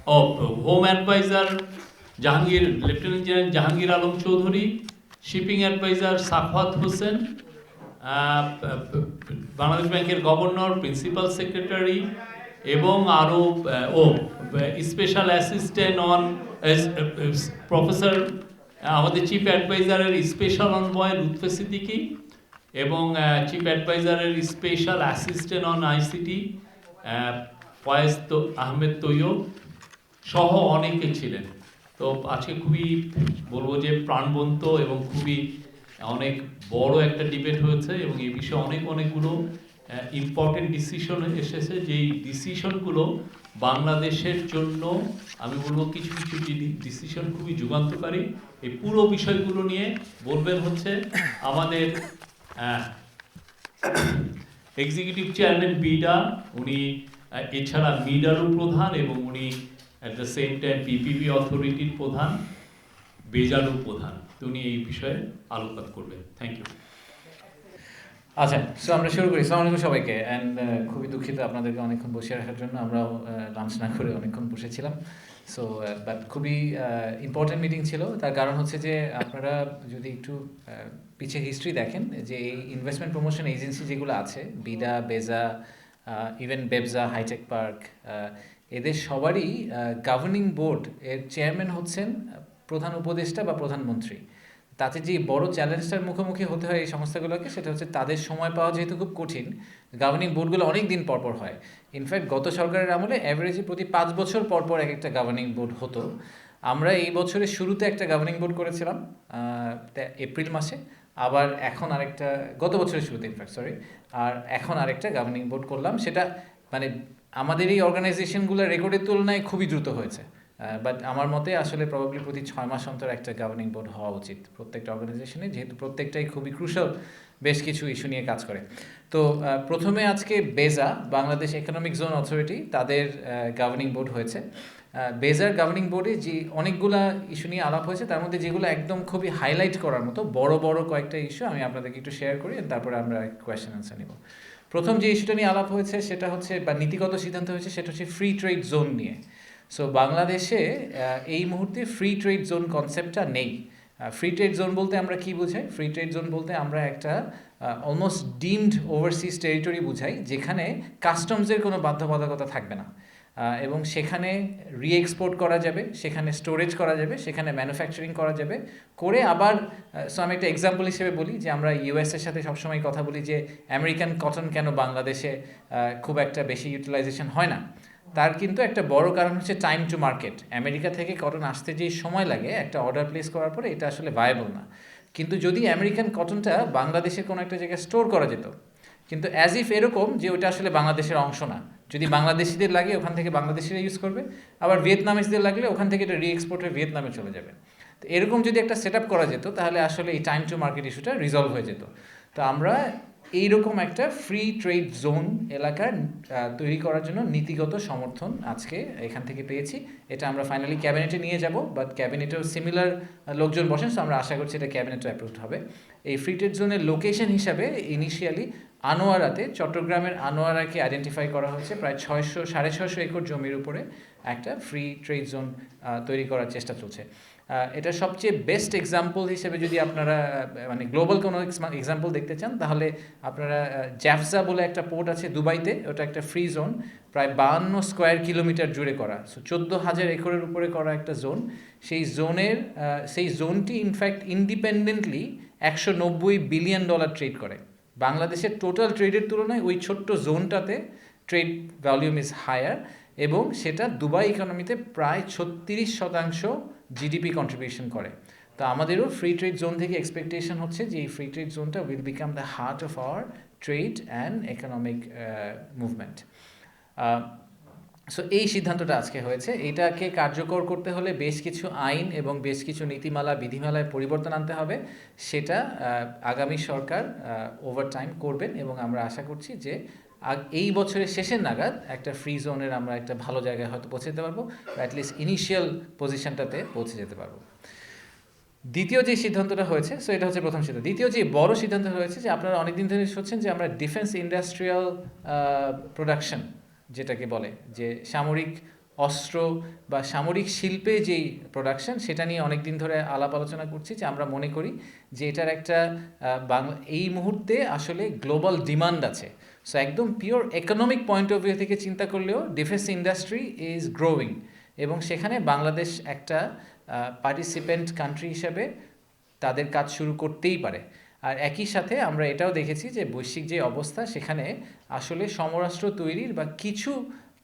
Home adviser Jahangir, lieutenant general Jahangir Alam Chowdhury, shipping adviser Safat Hossain, Bangladesh ব্যাংকের governor, principal secretary এবং আরও স্পেশাল অ্যাসিস্ট্যান্ট অন প্রফেসর, আমাদের chief অ্যাডভাইজারের স্পেশাল অনবয় লুৎফে সিদ্দিকী এবং চিফ অ্যাডভাইজারের special assistant on ICT Faiz Ahmed Taiyeb সহ অনেকে ছিলেন। তো আজকে খুবই বলবো যে প্রাণবন্ত এবং খুবই অনেক বড় একটা ডিবেট হয়েছে এবং এই বিষয়ে অনেকগুলো ইম্পর্টেন্ট ডিসিশন এসেছে, যেই ডিসিশনগুলো বাংলাদেশের জন্য আমি বলবো কিছু ডিসিশন খুবই যুগান্তকারী। এই পুরো বিষয়গুলো নিয়ে বলবেন হচ্ছে আমাদের এক্সিকিউটিভ চেয়ারম্যান বিডা, উনি এছাড়া মিডারও প্রধান এবং উনি at the same time PPP অথরিটির প্রধান, বেজারও প্রধান। উনি এই বিষয়ে আলোকপাত করবেন। Thank you. আচ্ছা, সো আমরা শুরু করি। আসসালামু আলাইকুম সবাইকে। অ্যান্ড খুবই দুঃখিত আপনাদেরকে অনেকক্ষণ বসে রাখার জন্য, আমরাও লাঞ্চ না করে অনেকক্ষণ বসেছিলাম। সো বাট খুবই ইম্পর্টেন্ট মিটিং ছিল। তার কারণ হচ্ছে যে আপনারা যদি একটু পিছিয়ে হিস্ট্রি দেখেন, যে এই ইনভেস্টমেন্ট প্রমোশন এজেন্সি যেগুলো আছে, বিডা, বেজা, ইভেন বেবজা, হাইটেক পার্ক, এদের সবারই গভর্নিং বোর্ড এর চেয়ারম্যান হচ্ছেন প্রধান উপদেষ্টা বা প্রধানমন্ত্রী। তাতে যে বড় চ্যালেঞ্জটার মুখোমুখি হতে হয় এই সংস্থাগুলোকে, সেটা হচ্ছে তাদের সময় পাওয়া যেহেতু খুব কঠিন, গভর্নিং বোর্ডগুলো অনেক দিন পরপর হয়। ইনফ্যাক্ট গত সরকারের আমলে অ্যাভারেজে প্রতি 5 বছর পরপর এক একটা গভর্নিং বোর্ড হতো। আমরা এই বছরের শুরুতে একটা গভর্নিং বোর্ড করেছিলাম এপ্রিল মাসে, আবার এখন আরেকটা গত বছরের শুরুতে আর এখন আরেকটা গভর্নিং বোর্ড করলাম। সেটা মানে আমাদের এই অর্গানাইজেশনগুলোর রেকর্ডের তুলনায় খুবই দ্রুত হয়েছে। বাট আমার মতে আসলে প্রবাবলি প্রতি 6 মাস অন্তর একটা গভর্নিং বোর্ড হওয়া উচিত প্রত্যেকটা অর্গানাইজেশনে, যেহেতু প্রত্যেকটাই খুবই ক্রুশাল বেশ কিছু ইস্যু নিয়ে কাজ করে। তো প্রথমে আজকে বেজা, বাংলাদেশ ইকোনমিক জোন অথরিটি, তাদের গভর্নিং বোর্ড হয়েছে। বেজার গভর্নিং বোর্ডে যে অনেকগুলা ইস্যু নিয়ে আলাপ হয়েছে, তার মধ্যে যেগুলো একদম খুবই হাইলাইট করার মতো বড় কয়েকটা ইস্যু আমি আপনাদেরকে একটু শেয়ার করি, তারপরে আমরা কোয়েশ্চেন অ্যান্সার নিব। প্রথম যে ইস্যুটা নিয়ে আলাপ হয়েছে সেটা হচ্ছে, বা নীতিগত সিদ্ধান্ত হয়েছে, সেটা হচ্ছে ফ্রি ট্রেড জোন নিয়ে। সো বাংলাদেশে এই মুহূর্তে ফ্রি ট্রেড জোন কনসেপ্টটা নেই। ফ্রি ট্রেড জোন বলতে আমরা কি বুঝাই? ফ্রি ট্রেড জোন বলতে আমরা একটা অলমোস্ট ডিমড ওভারসিজ টেরিটরি বুঝাই, যেখানে কাস্টমসের কোনো বাধ্যবাধকতা থাকবে না এবং সেখানে রিএক্সপোর্ট করা যাবে, সেখানে স্টোরেজ করা যাবে, সেখানে ম্যানুফ্যাকচারিং করা যাবে করে আবার। সো আমি একটা এক্সাম্পল হিসেবে বলি যে আমরা ইউএসের সাথে সবসময় কথা বলি যে আমেরিকান কটন কেন বাংলাদেশে খুব একটা বেশি ইউটিলাইজেশন হয় না। তার কিন্তু একটা বড় কারণ হচ্ছে টাইম টু মার্কেট। আমেরিকা থেকে কটন আসতে যেই সময় লাগে একটা অর্ডার প্লেস করার পরে, এটা আসলে ভায়াবল না। কিন্তু যদি আমেরিকান কটনটা বাংলাদেশের কোনো একটা জায়গায় স্টোর করা যেত, কিন্তু অ্যাজ ইফ এরকম যে ওটা আসলে বাংলাদেশের অংশ না, যদি বাংলাদেশিদের লাগে ওখান থেকে বাংলাদেশিরা ইউজ করবে, আবার ভিয়েতনামিজদের লাগলে ওখান থেকে এটা রিএক্সপোর্ট হয়ে ভিয়েতনামে চলে যাবে। তো এরকম যদি একটা সেট আপ করা যেত, তাহলে আসলে এই টাইম টু মার্কেট ইস্যুটা রিজলভ হয়ে যেত। তো আমরা এইরকম একটা ফ্রি ট্রেড জোন এলাকা তৈরি করার জন্য নীতিগত সমর্থন আজকে এখান থেকে পেয়েছি। এটা আমরা ফাইনালি ক্যাবিনেটে নিয়ে যাব, বাট ক্যাবিনেটেও সিমিলার লোকজন বসেন, সো আমরা আশা করছি এটা ক্যাবিনেটও অ্যাপ্রুভড হবে। এই ফ্রি ট্রেড জোনের লোকেশন হিসাবে ইনিশিয়ালি আনোয়ারাতে, চট্টগ্রামের আনোয়ারাকে আইডেন্টিফাই করা হয়েছে। প্রায় 600-650 একর জমির উপরে একটা ফ্রি ট্রেড জোন তৈরি করার চেষ্টা চলছে। এটা সবচেয়ে বেস্ট এক্সাম্পল হিসেবে যদি আপনারা মানে গ্লোবাল কোনো এক্সাম্পল দেখতে চান, তাহলে আপনারা জ্যাফজা বলে একটা পোর্ট আছে দুবাইতে, ওটা একটা ফ্রি জোন, প্রায় 52 স্কোয়ার কিলোমিটার জুড়ে করা, সো 14,000 একরের উপরে করা একটা জোন। সেই জোনটি ইনফ্যাক্ট ইন্ডিপেন্ডেন্টলি $190 বিলিয়ন ট্রেড করে। বাংলাদেশের টোটাল ট্রেডের তুলনায় ওই ছোট্ট জোনটাতে ট্রেড ভলিউম ইজ হায়ার, এবং সেটা দুবাই ইকোনমিতে প্রায় 36% জিডিপি কন্ট্রিবিউশন করে। তো আমাদেরও ফ্রি ট্রেড জোন থেকে এক্সপেকটেশন হচ্ছে যে এই ফ্রি ট্রেড জোনটা will become the heart of our trade and economic movement. So এই সিদ্ধান্তটা আজকে হয়েছে। এটাকে কার্যকর করতে হলে বেশ কিছু আইন এবং বেশ কিছু নীতিমালা বিধিমালায় পরিবর্তন আনতে হবে। সেটা আগামী সরকার ওভার টাইম করবেন, এবং আমরা আশা করছি যে এই বছরের শেষের নাগাদ একটা ফ্রি জোনের আমরা একটা ভালো জায়গায় হয়তো পৌঁছে যেতে পারবো, বা অ্যাটলিস্ট ইনিশিয়াল পজিশনটাতে পৌঁছে যেতে পারবো। দ্বিতীয় যে সিদ্ধান্তটা হয়েছে, সো এটা হচ্ছে প্রথম সিদ্ধান্ত। দ্বিতীয় যে বড় সিদ্ধান্ত হয়েছে, যে আপনারা অনেকদিন ধরে শুনছেন যে আমরা ডিফেন্স ইন্ডাস্ট্রিয়াল প্রোডাকশন যেটাকে বলে, যে সামরিক অস্ত্র বা সামরিক শিল্পে যেই প্রোডাকশন, সেটা নিয়ে অনেক দিন ধরে আলাপ আলোচনা করছি যে আমরা মনে করি যে এটার একটা বাংলা এই মুহূর্তে আসলে গ্লোবাল ডিমান্ড আছে। সো একদম pure economic point of view থেকে চিন্তা করলেও ডিফেন্স ইন্ডাস্ট্রি ইজ গ্রোয়িং, এবং সেখানে বাংলাদেশ একটা পার্টিসিপেন্ট কান্ট্রি হিসেবে তাদের কাজ শুরু করতেই পারে। আর একই সাথে আমরা এটাও দেখেছি যে বৈশ্বিক যে অবস্থা, সেখানে আসলে সমরাষ্ট্র তৈরির বা কিছু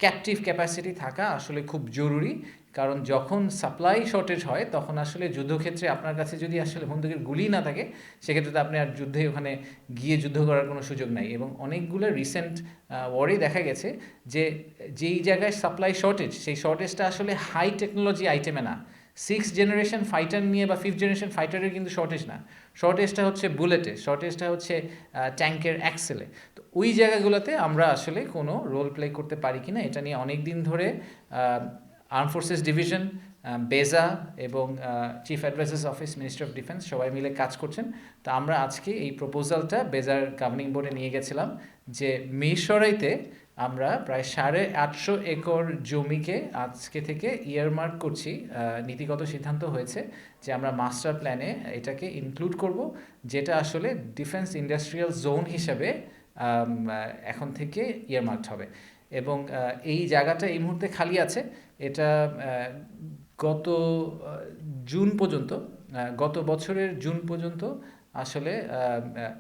ক্যাপটিভ ক্যাপাসিটি থাকা আসলে খুব জরুরি। কারণ যখন সাপ্লাই শর্টেজ হয় তখন আসলে যুদ্ধক্ষেত্রে আপনার কাছে যদি আসলে বন্দুকের গুলি না থাকে, সেক্ষেত্রে তো আপনি আর যুদ্ধে ওখানে গিয়ে যুদ্ধ করার কোনো সুযোগ নাই। এবং অনেকগুলো রিসেন্ট ওয়ারে দেখা গেছে যে যেই জায়গায় সাপ্লাই শর্টেজ, সেই শর্টেজটা আসলে হাই টেকনোলজি আইটেমে না, 6th জেনারেশন ফাইটার নিয়ে বা 5th জেনারেশন ফাইটারের কিন্তু শর্টেজ না, শর্টেজটা হচ্ছে বুলেটে, শর্টেজটা হচ্ছে ট্যাঙ্কের অ্যাক্সেলে। তো ওই জায়গাগুলোতে আমরা আসলে কোনো রোল প্লে করতে পারি কিনা, এটা নিয়ে অনেক দিন ধরে আর্ম ফোর্সেস ডিভিশন, বেজা এবং chief advisers office, ministry of defence সবাই মিলে কাজ করছেন। তো আমরা আজকে এই প্রপোজালটা বেজার গভর্নিং বোর্ডে নিয়ে গেছিলাম যে মিরসরাইতে আমরা প্রায় 850 একর জমিকে আজকে থেকে ইয়ারমার্ক করছি। নীতিগত সিদ্ধান্ত হয়েছে যে আমরা মাস্টার প্ল্যানে এটাকে ইনক্লুড করব, যেটা আসলে ডিফেন্স ইন্ডাস্ট্রিয়াল জোন হিসেবে এখন থেকে ইয়ারমার্কড হবে। এবং এই জায়গাটা এই মুহূর্তে খালি আছে। এটা গত জুন পর্যন্ত, গত বছরের জুন পর্যন্ত আসলে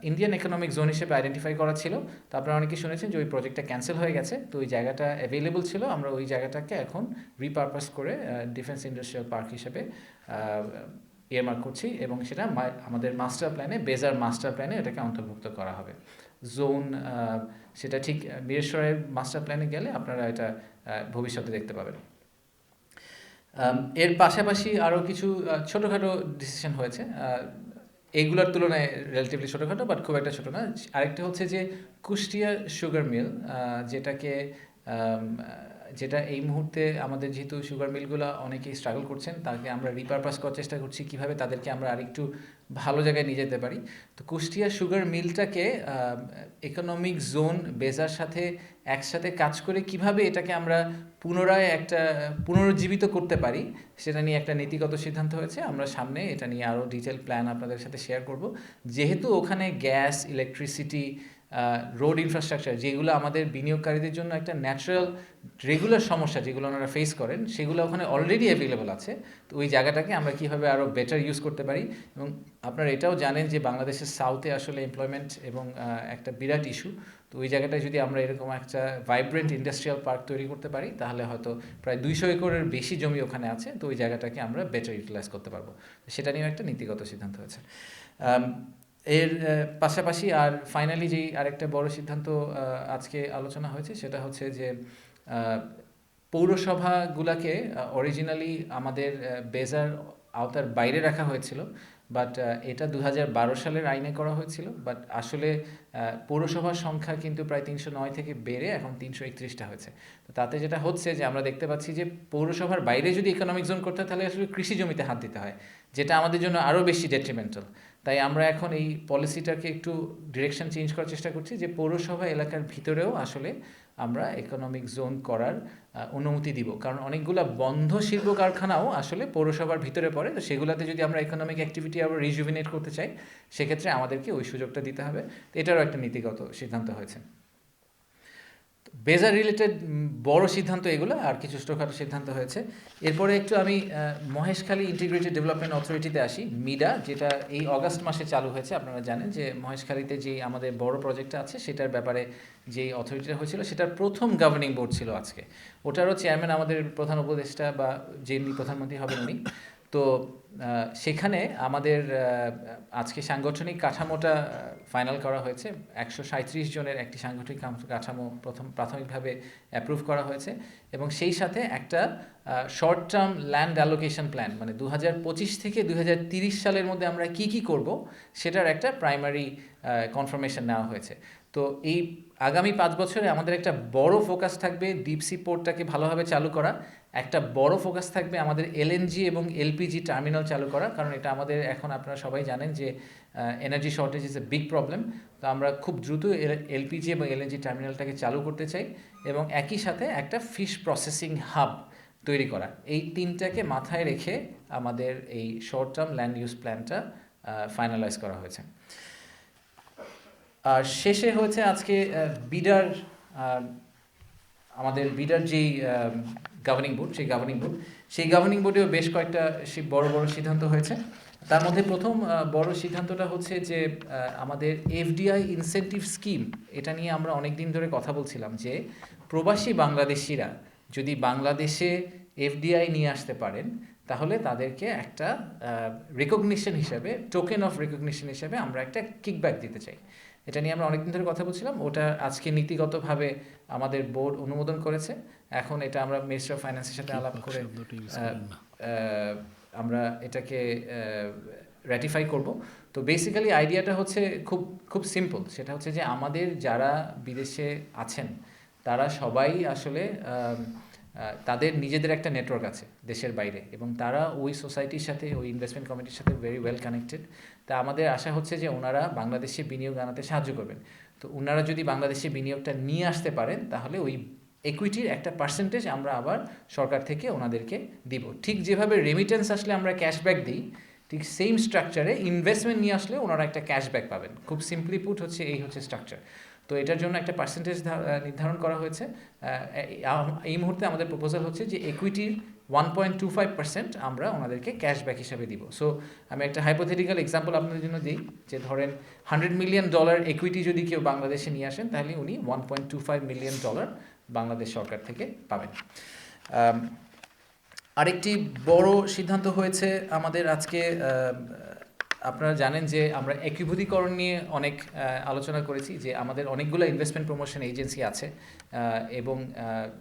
ইন্ডিয়ান ইকোনমিক জোন হিসেবে আইডেন্টিফাই করা ছিল। তো আপনারা অনেকে শুনেছেন যে ওই প্রজেক্টটা ক্যান্সেল হয়ে গেছে। তো ওই জায়গাটা অ্যাভেলেবল ছিল, আমরা ওই জায়গাটাকে এখন রিপারপাস করে ডিফেন্স ইন্ডাস্ট্রিয়াল পার্ক হিসেবে ইয়ারমার্ক করছি, এবং সেটা আমাদের মাস্টার প্ল্যানে, বেজার মাস্টার প্ল্যানে এটাকে অন্তর্ভুক্ত করা হবে। জোন সেটা ঠিক মিরসরাইয়ের মাস্টার প্ল্যানে গেলে আপনারা এটা ভবিষ্যতে দেখতে পাবেন। এর পাশাপাশি আরও কিছু ছোটোখাটো ডিসিশন হয়েছে, এইগুলোর তুলনায় রিলেটিভলি ছোটোখাটো, বাট খুব একটা ছোটো না। আরেকটা হচ্ছে যে কুষ্টিয়া সুগার মিল, যেটা এই মুহূর্তে আমাদের যেহেতু সুগার মিলগুলো অনেকেই স্ট্রাগল করছেন, তাকে আমরা রিপারপাস করার চেষ্টা করছি কীভাবে তাদেরকে আমরা আরেকটু ভালো জায়গায় নিয়ে যেতে পারি। তো কুষ্টিয়া সুগার মিলটাকে ইকোনমিক জোন বেজার সাথে একসাথে কাজ করে কিভাবে এটাকে আমরা পুনরায় একটা পুনরুজ্জীবিত করতে পারি, সেটা নিয়ে একটা নীতিগত সিদ্ধান্ত হয়েছে। আমরা সামনে এটা নিয়ে আরও ডিটেল প্ল্যান আপনাদের সাথে শেয়ার করব। যেহেতু ওখানে গ্যাস, ইলেকট্রিসিটি, রোড ইনফ্রাস্ট্রাকচার, যেগুলো আমাদের বিনিয়োগকারীদের জন্য একটা ন্যাচারাল রেগুলার সমস্যা যেগুলো ওনারা ফেস করেন, সেগুলো ওখানে অলরেডি অ্যাভেলেবল আছে। তো ওই জায়গাটাকে আমরা কীভাবে আরও বেটার ইউজ করতে পারি। এবং আপনারা এটাও জানেন যে বাংলাদেশের সাউথে আসলে এমপ্লয়মেন্ট এবং একটা বিরাট ইস্যু। তো ওই জায়গাটায় যদি আমরা এরকম একটা ভাইব্রেন্ট ইন্ডাস্ট্রিয়াল পার্ক তৈরি করতে পারি, তাহলে হয়তো প্রায় 200 একরের বেশি জমি ওখানে আছে। তো ওই জায়গাটাকে আমরা বেটার ইউটিলাইজ করতে পারবো। সেটা নিয়েও একটা নীতিগত সিদ্ধান্ত হয়েছে। এর পাশাপাশি আর ফাইনালি যেই আরেকটা বড় সিদ্ধান্ত আজকে আলোচনা হয়েছে, সেটা হচ্ছে যে পৌরসভাগুলোকে অরিজিনালি আমাদের বেজার আওতার বাইরে রাখা হয়েছিল, বাট এটা 2012 সালের আইনে করা হয়েছিল। বাট আসলে পৌরসভার সংখ্যা কিন্তু প্রায় 309 থেকে বেড়ে এখন 331টা হয়েছে। তো তাতে যেটা হচ্ছে যে আমরা দেখতে পাচ্ছি যে পৌরসভার বাইরে যদি ইকোনমিক জোন করতে হয়, তাহলে আসলে কৃষি জমিতে হাত দিতে হয়, যেটা আমাদের জন্য আরও বেশি ডেট্রিমেন্টাল। তাই আমরা এখন এই পলিসিটাকে একটু ডিরেকশন চেঞ্জ করার চেষ্টা করছি, যে পৌরসভা এলাকার ভিতরেও আসলে আমরা ইকোনমিক জোন করার অনুমতি দিব। কারণ অনেকগুলো বন্ধ শিল্প কারখানাও আসলে পৌরসভার ভিতরে পড়ে। তো সেগুলোতে যদি আমরা ইকোনমিক অ্যাক্টিভিটি আবার রিজুভিনেট করতে চাই, সেক্ষেত্রে আমাদেরকে ওই সুযোগটা দিতে হবে। তো এটারও একটা নীতিগত সিদ্ধান্ত হয়েছে। বেজার রিলেটেড বড় সিদ্ধান্ত এগুলো, আর কিছু ছোটোখাটো সিদ্ধান্ত হয়েছে। এরপরে একটু আমি মহেশখালী ইন্টিগ্রেটেড ডেভেলপমেন্ট অথরিটিতে আসি, মিডা, যেটা এই অগাস্ট মাসে চালু হয়েছে। আপনারা জানেন যে মহেশখালীতে যেই আমাদের বড় প্রজেক্টটা আছে, সেটার ব্যাপারে যেই অথরিটিটা হয়েছিল, সেটার প্রথম গভর্নিং বোর্ড ছিল আজকে। ওটারও চেয়ারম্যান আমাদের প্রধান উপদেষ্টা বা যিনি প্রধানমন্ত্রী হবেন উনি। তো সেখানে আমাদের আজকে সাংগঠনিক কাঠামোটা ফাইনাল করা হয়েছে। 137 জনের একটি সাংগঠনিক কাঠামো প্রাথমিকভাবে অ্যাপ্রুভ করা হয়েছে, এবং সেই সাথে একটা short term land allocation plan, মানে 2025 থেকে 2030 সালের মধ্যে আমরা কি কি করব, সেটার একটা প্রাইমারি কনফার্মেশন নেওয়া হয়েছে। তো এই আগামী 5 বছরে আমাদের একটা বড় ফোকাস থাকবে ডিপসি পোর্টটাকে ভালোভাবে চালু করা, একটা বড় ফোকাস থাকবে আমাদের এলএনজি এবং এলপিজি টার্মিনাল চালু করা। কারণ এটা আমাদের এখন আপনারা সবাই জানেন যে energy shortage is a big problem. তো আমরা খুব দ্রুত এলপিজি এবং এলএনজি টার্মিনালটাকে চালু করতে চাই, এবং একই সাথে একটা ফিশ প্রসেসিং হাব তৈরি করা, এই তিনটাকে মাথায় রেখে আমাদের এই শর্ট টার্ম ল্যান্ড ইউজ প্ল্যানটা ফাইনালাইজ করা হয়েছে। আর শেষে হয়েছে আজকে বিডার, আমাদের বিডার যেই গভর্নিং বোর্ড, সেই গভর্নিং বোর্ডেও বেশ কয়েকটা বড় বড় সিদ্ধান্ত হয়েছে। তার মধ্যে প্রথম বড় সিদ্ধান্তটা হচ্ছে যে আমাদের এফডিআই ইনসেন্টিভ স্কিম, এটা নিয়ে আমরা অনেক দিন ধরে কথা বলছিলাম যে প্রবাসী বাংলাদেশিরা যদি বাংলাদেশে এফডিআই নিয়ে আসতে পারেন তাহলে তাদেরকে একটা রেকগনিশন হিসাবে, টোকেন অফ রেকগনিশন হিসাবে আমরা একটা কিকব্যাক দিতে চাই। এটা নিয়ে আমরা অনেকদিন ধরে কথা বলছিলাম, ওটা আজকে নীতিগতভাবে আমাদের বোর্ড অনুমোদন করেছে। এখন এটা আমরা মিনিস্টার অফ ফাইন্যান্সের সাথে আলাপ করে আমরা এটাকে র্যাটিফাই করব। তো বেসিক্যালি আইডিয়াটা হচ্ছে খুব সিম্পল, সেটা হচ্ছে যে আমাদের যারা বিদেশে আছেন তারা সবাই আসলে তাদের নিজেদের একটা নেটওয়ার্ক আছে দেশের বাইরে, এবং তারা ওই সোসাইটির সাথে, ওই ইনভেস্টমেন্ট কমিটির সাথে ভেরি ওয়েল কানেক্টেড। তা আমাদের আশা হচ্ছে যে ওনারা বাংলাদেশে বিনিয়োগ আনাতে সাহায্য করবেন। তো ওনারা যদি বাংলাদেশে বিনিয়োগটা নিয়ে আসতে পারেন তাহলে ওই ইকুইটির একটা পার্সেন্টেজ আমরা আবার সরকার থেকে ওনাদেরকে দিব। ঠিক যেভাবে রেমিটেন্স আসলে আমরা ক্যাশব্যাক দিই, ঠিক সেম স্ট্রাকচারে ইনভেস্টমেন্ট নিয়ে আসলে ওনারা একটা ক্যাশব্যাক পাবেন। খুব সিম্পলি পুট হচ্ছে এই হচ্ছে স্ট্রাকচার। তো এটার জন্য একটা পার্সেন্টেজ নির্ধারণ করা হয়েছে। এই মুহূর্তে আমাদের প্রপোজাল হচ্ছে যে ইকুইটির 1.25% আমরা ওনাদেরকে ক্যাশব্যাক হিসাবে দিব। সো আমি একটা হাইপোথেটিক্যাল এক্সাম্পল আপনাদের জন্য দিই, যে ধরেন $100 মিলিয়ন ইকুইটি যদি কেউ বাংলাদেশে নিয়ে আসেন তাহলে উনি $1.25 মিলিয়ন বাংলাদেশ সরকার থেকে পাবেন। আরেকটি বড় সিদ্ধান্ত হয়েছে আমাদের আজকে, আপনারা জানেন যে আমরা একীভূতীকরণ নিয়ে অনেক আলোচনা করেছি, যে আমাদের অনেকগুলো ইনভেস্টমেন্ট প্রমোশন এজেন্সি আছে এবং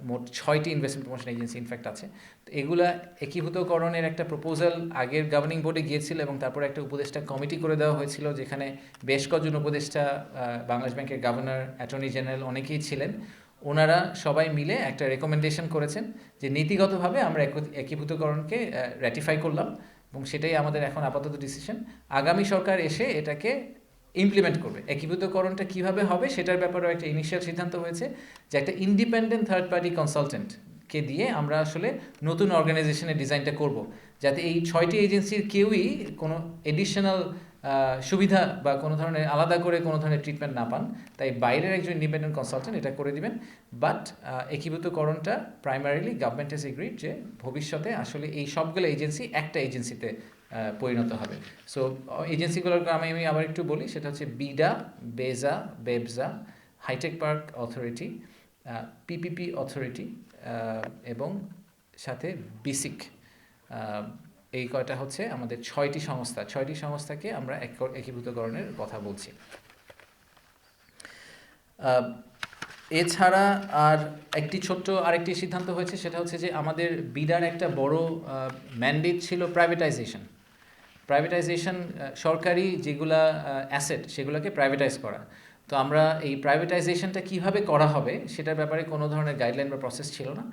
মোট 6টি ইনভেস্টমেন্ট প্রমোশন এজেন্সি ইনফ্যাক্ট আছে। তো এগুলা একীভূতকরণের একটা প্রপোজাল আগের গভর্নিং বোর্ডে গিয়েছিল এবং তারপরে একটা উপদেষ্টা কমিটি করে দেওয়া হয়েছিল, যেখানে বেশ কজন উপদেষ্টা, বাংলাদেশ ব্যাংকের গভর্নর, অ্যাটর্নি জেনারেল অনেকেই ছিলেন। ওনারা সবাই মিলে একটা রেকমেন্ডেশন করেছেন যে নীতিগতভাবে আমরা একীভূতকরণকে র্যাটিফাই করলাম, এবং সেটাই আমাদের এখন আপাতত ডিসিশন। আগামী সরকার এসে এটাকে ইমপ্লিমেন্ট করবে। একীভূতকরণটা কীভাবে হবে সেটার ব্যাপারেও একটা ইনিশিয়াল সিদ্ধান্ত হয়েছে, যে একটা ইন্ডিপেন্ডেন্ট থার্ড পার্টি কনসালটেন্টকে দিয়ে আমরা আসলে নতুন অর্গানাইজেশনের ডিজাইনটা করব, যাতে এই 6টি এজেন্সির কেউই কোনো এডিশনাল সুবিধা বা কোনো ধরনের আলাদা করে কোনো ধরনের ট্রিটমেন্ট না পান। তাই বাইরের একজন ইন্ডিপেন্ডেন্ট কনসালটেন্ট এটা করে দিবেন। বাট একীভূতকরণটা প্রাইমারিলি গভর্নমেন্ট হ্যাজ এগ্রিড যে ভবিষ্যতে আসলে এই সবগুলো এজেন্সি একটা এজেন্সিতে পরিণত হবে। সো এজেন্সিগুলোর আমি আবার একটু বলি, সেটা হচ্ছে BIDA, BEZA, বেবজা, hi tech park authority, PPP authority এবং সাথে বিসিক। এই কয়টা হচ্ছে আমাদের 6টি সংস্থাকে আমরা একীভূতকরণের কথা বলছি। এছাড়া আর আরেকটি সিদ্ধান্ত হয়েছে, সেটা হচ্ছে যে আমাদের বিডার একটা বড় ম্যান্ডেট ছিল প্রাইভেটাইজেশন, সরকারি যেগুলা অ্যাসেট সেগুলোকে প্রাইভেটাইজ করা। তো আমরা এই প্রাইভেটাইজেশনটা কিভাবে করা হবে সেটার ব্যাপারে কোনো ধরনের গাইডলাইন বা প্রসেস ছিল না।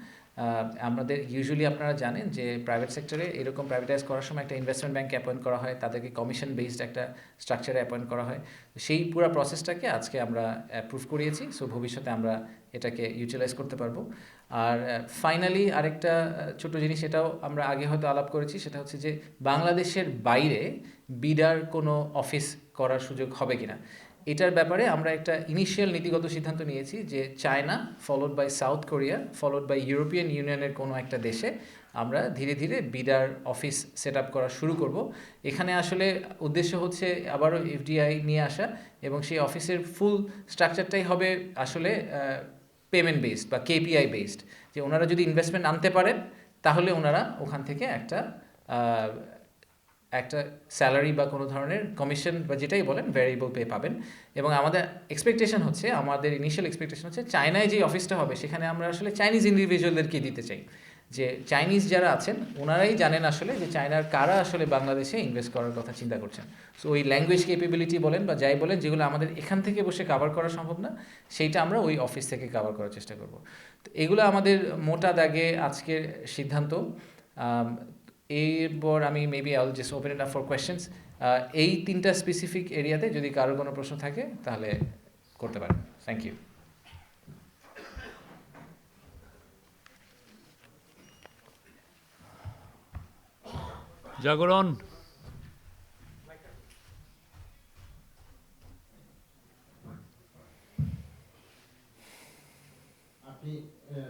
আমাদের ইউজুয়ালি আপনারা জানেন যে প্রাইভেট সেক্টরে এরকম প্রাইভেটাইজ করার সময় একটা ইনভেস্টমেন্ট ব্যাংক অ্যাপয়েন্ট করা হয়, তাদেরকে কমিশন বেসড একটা স্ট্রাকচারে অ্যাপয়েন্ট করা হয়। সেই পুরো প্রসেসটাকে আজকে আমরা অ্যাপ্রুভ করিয়েছি। সো ভবিষ্যতে আমরা এটাকে ইউটিলাইজ করতে পারবো। আর ফাইনালি আরেকটা ছোট জিনিস, এটাও আমরা আগে হয়তো আলাপ করেছি, সেটা হচ্ছে যে বাংলাদেশের বাইরে বিডার কোনো অফিস করার সুযোগ হবে কিনা, এটার ব্যাপারে আমরা একটা ইনিশিয়াল নীতিগত সিদ্ধান্ত নিয়েছি, যে China followed by South Korea followed by European ইউনিয়নের কোনো একটা দেশে আমরা ধীরে ধীরে বিডার অফিস সেট আপ করা শুরু করব। এখানে আসলে উদ্দেশ্য হচ্ছে আবারও এফডিআই নিয়ে আসা, এবং সেই অফিসের ফুল স্ট্রাকচারটাই হবে আসলে পেমেন্ট বেসড বা কেপিআই বেসড, যে ওনারা যদি ইনভেস্টমেন্ট আনতে পারেন তাহলে ওনারা ওখান থেকে একটা স্যালারি বা কোনো ধরনের কমিশন বা যেটাই বলেন ভ্যারিয়েবল পে পাবেন। এবং আমাদের ইনিশিয়াল এক্সপেকটেশন হচ্ছে চায়নায় যে অফিসটা হবে সেখানে আমরা আসলে চাইনিজ ইন্ডিভিজুয়ালদেরকে দিতে চাই, যে চাইনিজ যারা আছেন ওনারাই জানেন আসলে যে চায়নার কারা আসলে বাংলাদেশে ইনভেস্ট করার কথা চিন্তা করছেন। সো ওই ল্যাঙ্গুয়েজ ক্যাপেবিলিটি বলেন বা যাই বলেন, যেগুলো আমাদের এখান থেকে বসে কভার করা সম্ভব না, সেইটা আমরা ওই অফিস থেকে কভার করার চেষ্টা করব। তো এগুলো আমাদের মোটা দাগে আজকের সিদ্ধান্ত। এরপর আমি maybe I will just open it up for questions. এই 3টা স্পেসিফিক এরিয়াতে যদি কারো কোনো প্রশ্ন থাকে তাহলে করতে পারেন। Thank you. জাগরণ। আপনি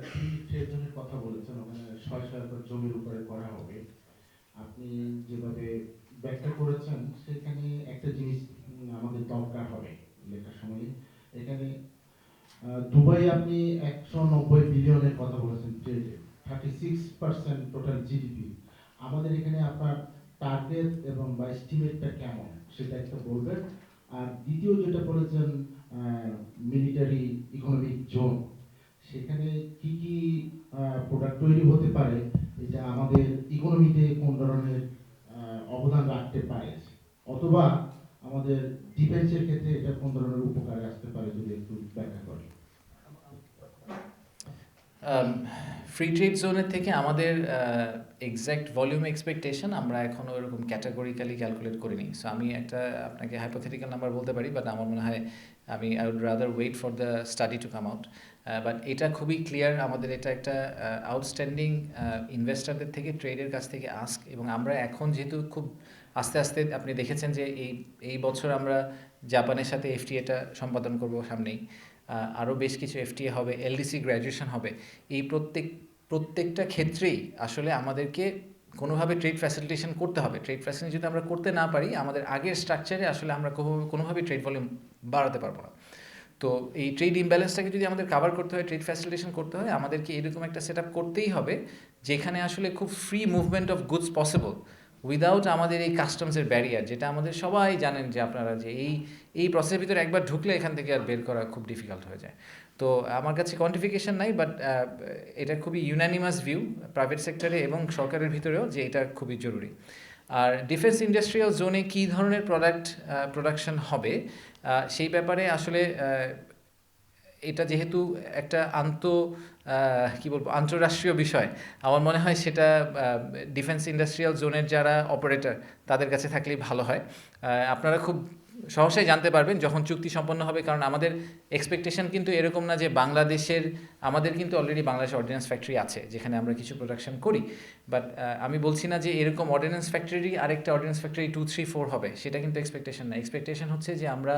ফ্রি ট্রেড জোনের কথা বলেছেন, ওখানে ৬০০ একর জমির উপরে করা হবে। আপনি যেভাবে ব্যাখ্যা করেছেন সেখানে একটা জিনিস আমাদের দরকার হবে লেখার সময়। এখানে দুবাই আপনি ১৯০ বিলিয়নের কথা বলেছেন ট্রেডে, 36% টোটাল জিডিপি। আমাদের এখানে আপনার টার্গেট এবং বা এস্টিমেটটা কেমন সেটা একটা বলবেন। আর দ্বিতীয় যেটা বলেছেন মিলিটারি ইকোনমিক জোন, সেখানে কি কি প্রোডাক্ট তৈরি হতে পারে, এটা আমাদের ইকোনমিতে কোন ধরনের অবদান রাখতে পারে, অথবা আমাদের ডিফেন্সের ক্ষেত্রে এটা কোন ধরনের উপকারে আসতে পারে, যদি একটু ব্যাখ্যা করেন। ফ্রি ট্রেড জোনের থেকে আমাদের এক্স্যাক্ট ভলিউম এক্সপেকটেশন আমরা এখনও এরকম ক্যাটাগরিক্যালি ক্যালকুলেট করিনি। সো আমি একটা আপনাকে হাইপোথেটিক্যাল নাম্বার বলতে পারি, বাট আমার মনে হয় I would rather wait for the study to come out. But এটা খুবই ক্লিয়ার, আমাদের এটা একটা আউটস্ট্যান্ডিং ইনভেস্টারদের থেকে, ট্রেডের কাছ থেকে আস্ক, এবং আমরা এখন যেহেতু খুব আস্তে আস্তে আপনি দেখেছেন যে এই বছর আমরা জাপানের সাথে এফটিএটা সম্পাদন করবো সামনেই, আরও বেশ কিছু এফটিএ হবে, এলডিসি গ্র্যাজুয়েশন হবে। এই প্রত্যেকটা ক্ষেত্রেই আসলে আমাদেরকে কোনোভাবে ট্রেড ফ্যাসিলিটেশন করতে হবে। ট্রেড ফ্যাসিলিটি যদি আমরা করতে না পারি, আমাদের আগের স্ট্রাকচারে আসলে আমরা কোনোভাবে ট্রেড ভলিউম বাড়াতে পারবো না। তো এই ট্রেড ইমব্যালেন্সটাকে যদি আমাদের কাভার করতে হয়, ট্রেড ফ্যাসিলিটেশন করতে হয়, আমাদেরকে এরকম একটা সেট আপ করতেই হবে যেখানে আসলে খুব free movement of goods possible without আমাদের এই কাস্টমসের ব্যারিয়ার, যেটা আমাদের সবাই জানেন যে আপনারা যে এই প্রসেসের ভিতরে একবার ঢুকলে এখান থেকে আর বের করা খুব ডিফিকাল্ট হয়ে যায়। তো আমার কাছে কোয়ান্টিফিকেশন নাই, বাট এটা খুবই ইউনানিমাস ভিউ প্রাইভেট সেক্টরে এবং সরকারের ভিতরেও যে এটা খুবই জরুরি। আর ডিফেন্স ইন্ডাস্ট্রিয়াল জোনে কী ধরনের প্রোডাকশন হবে সেই ব্যাপারে আসলে এটা যেহেতু একটা আন্তরাষ্ট্রীয় বিষয়, আমার মনে হয় সেটা ডিফেন্স ইন্ডাস্ট্রিয়াল জোনের যারা অপারেটর তাদের কাছে থাকলেই ভালো হয়। আপনারা খুব সহসাই জানতে পারবেন যখন চুক্তি সম্পন্ন হবে, কারণ আমাদের এক্সপেকটেশন কিন্তু এরকম না যে আমাদের কিন্তু অলরেডি বাংলাদেশ অর্ডিন্যান্স ফ্যাক্টরি আছে যেখানে আমরা কিছু প্রোডাকশন করি, বাট আমি বলছি না যে এরকম অর্ডিন্যান্স ফ্যাক্টরি আরেকটা অর্ডিন্যান্স ফ্যাক্টরি 2, 3, 4 হবে, সেটা কিন্তু এক্সপেকটেশন না। এক্সপেকটেশন হচ্ছে যে আমরা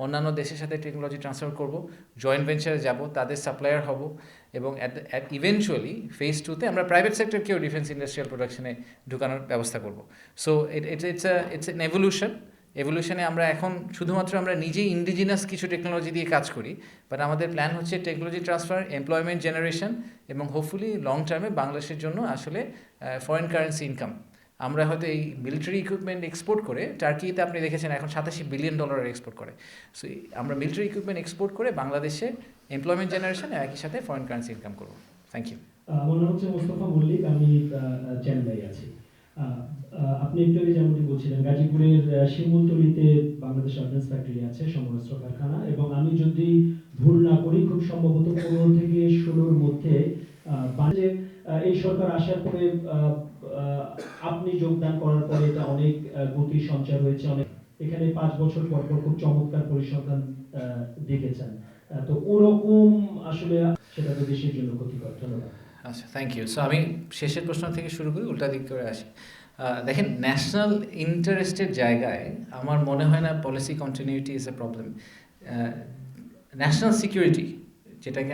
অন্যান্য দেশের সাথে টেকনোলজি ট্রান্সফার করব, জয়েন্ট ভেঞ্চারে যাব, তাদের সাপ্লায়ার হব, এবং ইভেনচুয়ালি ফেজ 2-তে আমরা প্রাইভেট সেক্টরকেও ডিফেন্স ইন্ডাস্ট্রিয়াল প্রোডাকশনে ঢুকানোর ব্যবস্থা করব। সো ইটস এন এভলিউশনে আমরা এখন শুধুমাত্র আমরা নিজেই ইন্ডিজিনাস কিছু টেকনোলজি দিয়ে কাজ করি, বাট আমাদের প্ল্যান হচ্ছে টেকনোলজি ট্রান্সফার, এমপ্লয়মেন্ট জেনারেশন, এবং হোপফুলি লং টার্মে বাংলাদেশের জন্য আসলে ফরেন কারেন্সি ইনকাম। আমরা হয়তো এই মিলিটারি ইকুইপমেন্ট এক্সপোর্ট করে, টার্কিতে আপনি দেখেছেন এখন $87 বিলিয়ন এক্সপোর্ট করে। সো আমরা মিলিটারি ইকুইপমেন্ট এক্সপোর্ট করে বাংলাদেশে এমপ্লয়মেন্ট জেনারেশন একই সাথে ফরেন কারেন্সি ইনকাম করবো। Thank you. আমার নাম হচ্ছে মোস্তফা মল্লিক, আমি চেন্নাই আছি। আপনি একটু আগে যেমনটি বলছিলেন, গাজীপুরের শিমুলতলিতে বাংলাদেশ অর্ডিন্যান্স ফ্যাক্টরি আছে, সমরাস্ত্র কারখানা, এবং আমি যদি ভুল না করি খুব সম্ভবত 15 থেকে 16-র মধ্যে এই সরকার আসার পরে আপনি যোগদান করার পরে এটা অনেক গতি সঞ্চার হয়েছে, অনেক এখানে 5 বছর পর পর খুব চমৎকার পরিসংখ্যান দেখেছেন। তো ওরকম আসলে সেটা তো দেশের জন্য ক্ষতিকর। ধন্যবাদ। আচ্ছা, থ্যাংক ইউ। সো আমি শেষের প্রশ্ন থেকে শুরু করি, উল্টা দিক করে আসি। দেখেন, ন্যাশনাল ইন্টারেস্টের জায়গায় আমার মনে হয় না policy continuity is a problem. National security, যেটাকে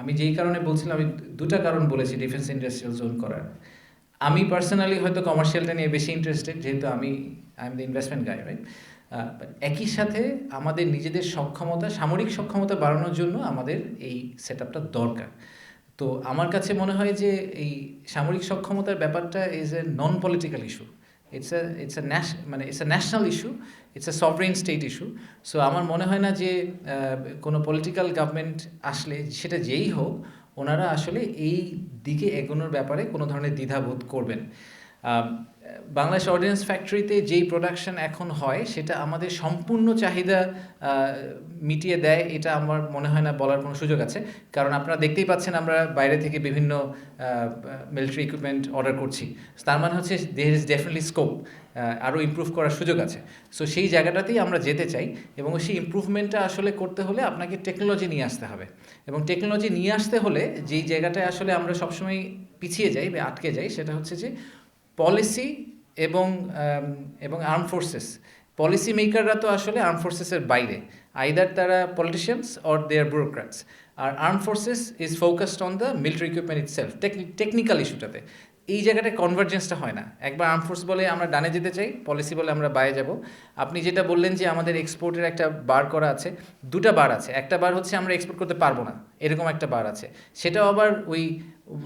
আমি যেই কারণে বলছিলাম, আমি দুটা কারণ বলেছি ডিফেন্স ইন্ডাস্ট্রিয়াল জোন করার। আমি পার্সোনালি হয়তো কমার্শিয়ালটা নিয়ে বেশি ইন্টারেস্টেড, যেহেতু I am the investment guy, right? একই সাথে আমাদের নিজেদের সামরিক সক্ষমতা বাড়ানোর জন্য আমাদের এই সেট আপটা দরকার। তো আমার কাছে মনে হয় যে এই সামরিক সক্ষমতার ব্যাপারটা is a non political issue, it's a national issue, it's a sovereign state issue. So আমার মনে হয় না যে কোনো পলিটিক্যাল গভর্নমেন্ট আসলে, সেটা যেই হোক, ওনারা আসলে এই দিকে এগোনোর ব্যাপারে কোনো ধরনের দ্বিধাবোধ করবেন। বাংলাদেশ অর্ডিন্যান্স ফ্যাক্টরিতে যেই প্রোডাকশন এখন হয় সেটা আমাদের সম্পূর্ণ চাহিদা মিটিয়ে দেয়, এটা আমার মনে হয় না বলার কোনো সুযোগ আছে। কারণ আপনারা দেখতেই পাচ্ছেন আমরা বাইরে থেকে বিভিন্ন মিলিটারি ইকুইপমেন্ট অর্ডার করছি, তার মানে হচ্ছে দেয়ার ইজ ডেফিনেটলি স্কোপ, আরও ইমপ্রুভ করার সুযোগ আছে। সো সেই জায়গাটাতেই আমরা যেতে চাই, এবং সেই ইমপ্রুভমেন্টটা আসলে করতে হলে আপনাকে টেকনোলজি নিয়ে আসতে হবে, এবং টেকনোলজি নিয়ে আসতে হলে যেই জায়গাটায় আসলে আমরা সবসময় পিছিয়ে যাই বা আটকে যাই, সেটা হচ্ছে যে পলিসি এবং এবং আর্ম ফোর্সেস, পলিসি মেকাররা তো আসলে আর্ম ফোর্সেসের বাইরে, আইদার তারা politicians or they are bureaucrats, আর arm forces is focused on the military equipment itself, technical ইস্যুটাতে। এই জায়গাটায় কনভার্জেন্সটা হয় না। একবার আর্ম ফোর্স বলে আমরা ডানে যেতে চাই, পলিসি বলে আমরা বাইরে যাব। আপনি যেটা বললেন যে আমাদের এক্সপোর্টের একটা বার করা আছে, দুটা বার আছে। একটা বার হচ্ছে আমরা এক্সপোর্ট করতে পারবো না, এরকম একটা বার আছে। সেটাও আবার ওই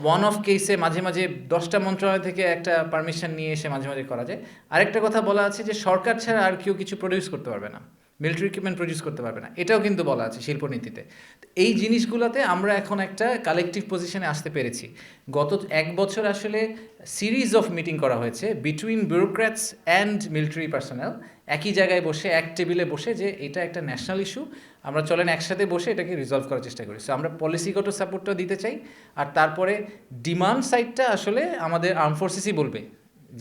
ওয়ান অফ কেসে মাঝে মাঝে 10টা মন্ত্রণালয় থেকে একটা পারমিশন নিয়ে এসে মাঝে মাঝে করা যায়। আরেকটা কথা বলা আছে যে সরকার ছাড়া আর কেউ কিছু প্রডিউস করতে পারবে না, মিলিটারি ইকুইপমেন্ট প্রডিউস করতে পারবে না, এটাও কিন্তু বলা আছে শিল্পনীতিতে। এই জিনিসগুলোতে আমরা এখন একটা কালেকটিভ পজিশনে আসতে পেরেছি। গত 1 বছর আসলে সিরিজ অফ মিটিং করা হয়েছে between bureaucrats and military personnel, একই জায়গায় বসে, এক টেবিলে বসে, যে এটা একটা ন্যাশনাল ইস্যু, আমরা চলেন একসাথে বসে এটাকে রিজলভ করার চেষ্টা করি। সো আমরা পলিসিগত সাপোর্টটা দিতে চাই, আর তারপরে ডিমান্ড সাইডটা আসলে আমাদের আর্ম ফোর্সেসই বলবে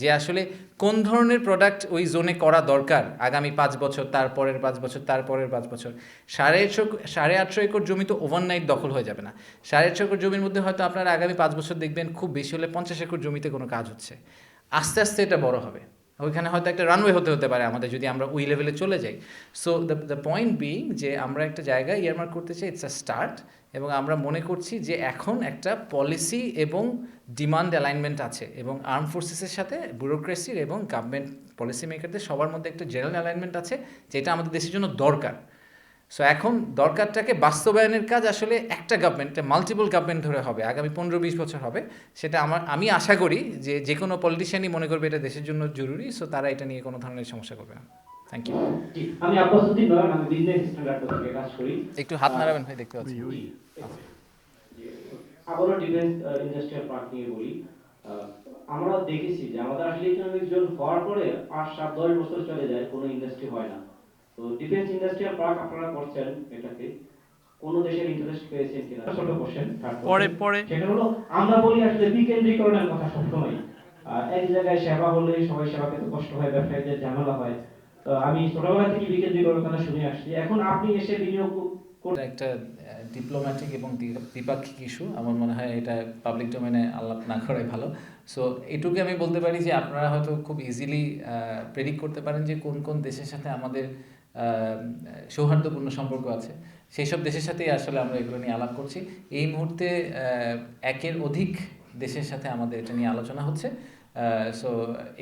যে আসলে কোন ধরনের প্রোডাক্ট ওই জোনে করা দরকার আগামী 5 বছর, তারপরের 5 বছর, তারপরের 5 বছর। 850 একর জমি তো ওভারনাইট দখল হয়ে যাবে না। 850 একর জমির মধ্যে হয়তো আপনারা আগামী 5 বছর দেখবেন খুব বেশি হলে 50 একর জমিতে কোনো কাজ হচ্ছে। আস্তে আস্তে এটা বড় হবে, ওইখানে হয়তো একটা রানওয়ে হতে পারে আমাদের, যদি আমরা ওই লেভেলে চলে যাই। সো দ্য পয়েন্ট বিং যে আমরা একটা জায়গায় ইয়ারমার্ক করতে চাই, ইটস আ স্টার্ট, এবং আমরা মনে করছি যে এখন একটা পলিসি এবং ডিমান্ড অ্যালাইনমেন্ট আছে, এবং আর্ম ফোর্সেসের সাথে ব্যুরোক্রেসির এবং গভর্নমেন্ট পলিসি মেকারদের সবার মধ্যে একটা জেনারেল অ্যালাইনমেন্ট আছে, যেটা আমাদের দেশের জন্য দরকার। সো এখন দরকারটাকে বাস্তবায়নের কাজ আসলে একটা গভর্নমেন্ট, মাল্টিপল গভর্নমেন্ট ধরে হবে, আগামী 15-20 বছর হবে। সেটা আমি আশা করি যে কোনো পলিটিশিয়ানই মনে করবে এটা দেশের জন্য জরুরি, সো তারা এটা নিয়ে কোনো ধরনের সমস্যা করবে না। Thank you. জি, আমি আব্বাসউদ্দিন নয়ন, আমি বিজনেস স্ট্যান্ডার্ড থেকে কাজ করি। একটু হাত নাড়াবেন ভাই, দেখতে পাচ্ছি। আবারও ডিফেন্স ইন্ডাস্ট্রিয়াল পার্ক নিয়ে বলি। আমরা দেখেছি যে আমাদের আসলে ইকোনমিক জোন হওয়ার পরে 5-7-10 বছর চলে যায়, কোনো ইন্ডাস্ট্রি হয় না। তো ডিফেন্স ইন্ডাস্ট্রিয়াল পার্ক আপনারা করছেন, এটাতে কোন দেশের ইন্টারেস্ট পেয়েছেন কিনা? ছোট কোশ্চেন, পরে সেটা হলো আমরা বলি আসলে বিকেন্দ্রীকরণের কথা সবসময়। এক জায়গায় সেবা হলে সবাই সেবা পেতে কষ্ট হয়, ব্যবসায়ীদের ঝামেলা হয়। তো আমি ছোটবেলা থেকে বিকেন্দ্রীকরণের কথা শুনে আসছি, এখন আপনি এসে বিনিয়োগ এটা একটা ডিপ্লোম্যাটিক এবং দ্বিপাক্ষিক ইস্যু, আমার মনে হয় এটা পাবলিক ডোমেনে আলাপ না করাই ভালো। সো এটুকু আমি বলতে পারি যে আপনারা হয়তো খুব ইজিলি প্রেডিক্ট করতে পারেন যে কোন কোন দেশের সাথে আমাদের সৌহার্দ্যপূর্ণ সম্পর্ক আছে। সেই সব দেশের সাথেই আসলে আমরা এগুলো নিয়ে আলাপ করছি। এই মুহূর্তে 1-এর অধিক দেশের সাথে আমাদের এটা নিয়ে আলোচনা হচ্ছে। সো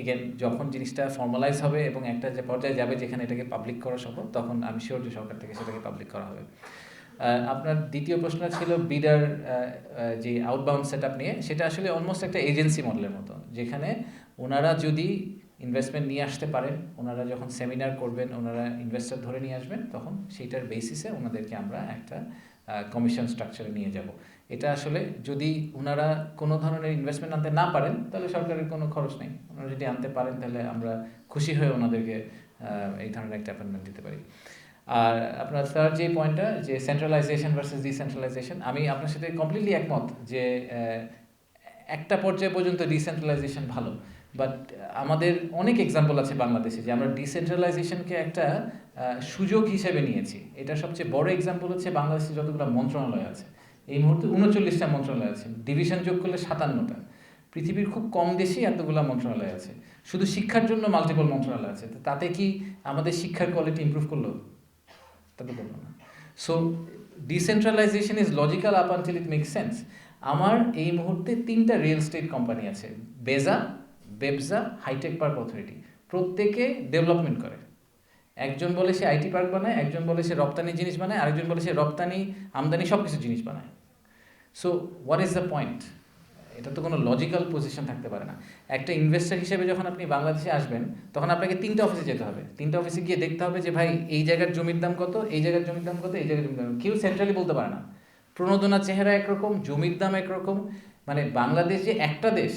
এগেন যখন জিনিসটা ফর্মালাইজ হবে এবং একটা যে পর্যায়ে যাবে যেখানে এটাকে পাবলিক করা সম্ভব, তখন আমি শিওর যে সরকার থেকে সেটাকে পাবলিক করা হবে। আপনার দ্বিতীয় প্রশ্ন ছিল বিডার যে আউটবাউন্ড সেট আপ নিয়ে, সেটা আসলে অলমোস্ট একটা এজেন্সি মডেলের মতো, যেখানে ওনারা যদি ইনভেস্টমেন্ট নিয়ে আসতে পারেন, ওনারা যখন সেমিনার করবেন, ওনারা ইনভেস্টর ধরে নিয়ে আসবেন, তখন সেইটার বেসিসে ওনাদেরকে আমরা একটা কমিশন স্ট্রাকচারে নিয়ে যাব। এটা আসলে যদি ওনারা কোনো ধরনের ইনভেস্টমেন্ট আনতে না পারেন, তাহলে সরকারের কোনো খরচ নেই। ওনারা যদি আনতে পারেন, তাহলে আমরা খুশি হয়ে ওনাদেরকে এই ধরনের একটা অ্যাপয়েন্টমেন্ট দিতে পারি। আর আপনার থার্ড যে পয়েন্টটা, যে সেন্ট্রালাইজেশন ভার্সেস ডিসেন্ট্রালাইজেশন, আমি আপনার সাথে কমপ্লিটলি একমত যে একটা পর্যায়ে পর্যন্ত ডিসেন্ট্রালাইজেশন ভালো, বাট আমাদের অনেক এক্সাম্পল আছে বাংলাদেশে যে আমরা ডিসেন্ট্রালাইজেশনকে একটা সুযোগ হিসেবে নিয়েছি। এটা সবচেয়ে বড় এক্সাম্পল হচ্ছে বাংলাদেশে যতগুলো মন্ত্রণালয় আছে, এই মুহূর্তে 39টা মন্ত্রণালয় আছে, ডিভিশন যোগ করলে 57টা। পৃথিবীর খুব কম দেশেই এতগুলো মন্ত্রণালয় আছে। শুধু শিক্ষার জন্য মাল্টিপল মন্ত্রণালয় আছে, তো তাতে কি আমাদের শিক্ষার কোয়ালিটি ইমপ্রুভ করলো? তাতে করলো না। So decentralization is logical up until it makes sense. আমার এই মুহূর্তে 3টা রিয়েল এস্টেট কোম্পানি আছে, বেজা, বেবজা, হাইটেক পার্ক অথরিটি। প্রত্যেকে ডেভেলপমেন্ট করে। একজন বলে সে আইটি পার্ক বানায়, একজন বলে সে রপ্তানি জিনিস বানায়, আরেকজন বলে সে রপ্তানি আমদানি সব কিছু জিনিস বানায়। So what is the point? এটা তো কোনো লজিক্যাল পজিশন থাকতে পারে না। একটা ইনভেস্টর হিসেবে যখন আপনি বাংলাদেশে আসবেন, তখন আপনাকে 3টা অফিসে যেতে হবে। 3টা অফিসে গিয়ে দেখতে হবে যে ভাই এই জায়গার জমির দাম কত, এই জায়গার জমির দাম কত, এই জায়গার জমির দাম। কেউ সেন্ট্রালি বলতে পারে না। প্রণোদনা চেহারা একরকম, জমির দাম একরকম। মানে বাংলাদেশ যে একটা দেশ,